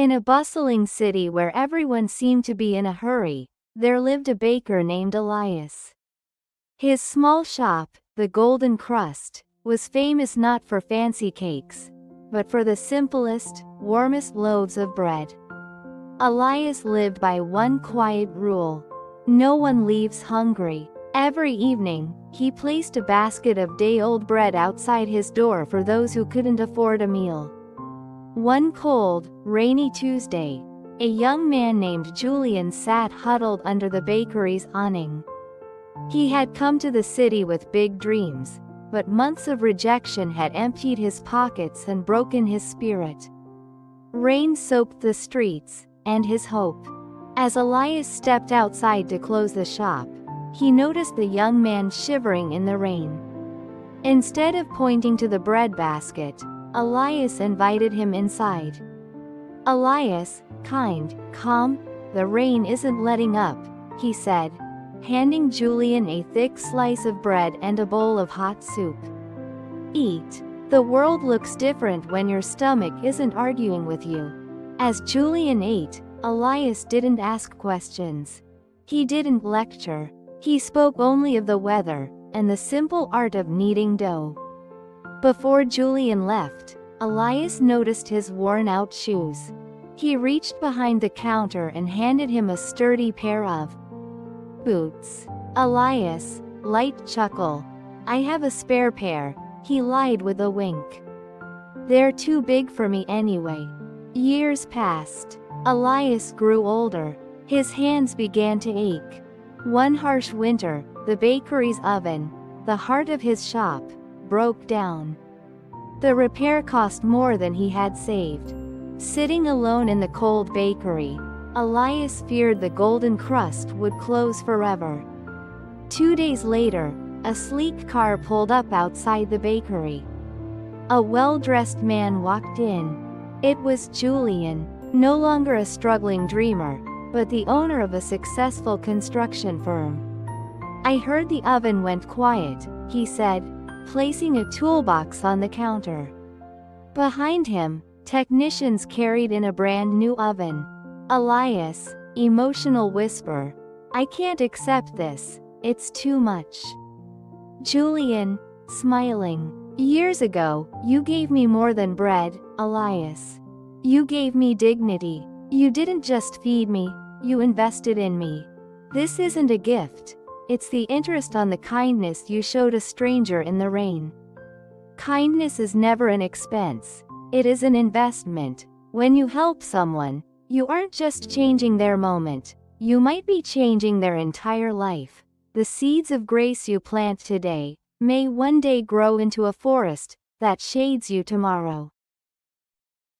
In a bustling city where everyone seemed to be in a hurry, there lived a baker named Elias. His small shop, the Golden Crust, was famous not for fancy cakes, but for the simplest, warmest loaves of bread. Elias lived by one quiet rule: no one leaves hungry. Every evening, he placed a basket of day-old bread outside his door for those who couldn't afford a meal. One cold, rainy Tuesday, a young man named Julian sat huddled under the bakery's awning. He had come to the city with big dreams, but months of rejection had emptied his pockets and broken his spirit. Rain soaked the streets, and his hope. As Elias stepped outside to close the shop, he noticed the young man shivering in the rain. Instead of pointing to the bread basket, Elias invited him inside. "Elias, kind, calm, the rain isn't letting up," he said, handing Julian a thick slice of bread and a bowl of hot soup. "Eat. The world looks different when your stomach isn't arguing with you." As Julian ate, Elias didn't ask questions. He didn't lecture. He spoke only of the weather and the simple art of kneading dough. Before Julian left, Elias noticed his worn-out shoes. He reached behind the counter and handed him a sturdy pair of boots. "Elias, light chuckle. I have a spare pair," he lied with a wink. "They're too big for me anyway." Years passed. Elias grew older. His hands began to ache. One harsh winter, the bakery's oven, the heart of his shop, broke down. The repair cost more than he had saved. Sitting alone in the cold bakery, Elias feared the Golden Crust would close forever. 2 days later, a sleek car pulled up outside the bakery. A well-dressed man walked in. It was Julian, no longer a struggling dreamer, but the owner of a successful construction firm. "I heard the oven went quiet," he said, placing a toolbox on the counter. Behind him, technicians carried in a brand new oven. "Elias," emotional whisper, "I can't accept this, it's too much." Julian, smiling, "Years ago, you gave me more than bread, Elias. You gave me dignity. You didn't just feed me, you invested in me. This isn't a gift. It's the interest on the kindness you showed a stranger in the rain." Kindness is never an expense. It is an investment. When you help someone, you aren't just changing their moment, you might be changing their entire life. The seeds of grace you plant today may one day grow into a forest that shades you tomorrow.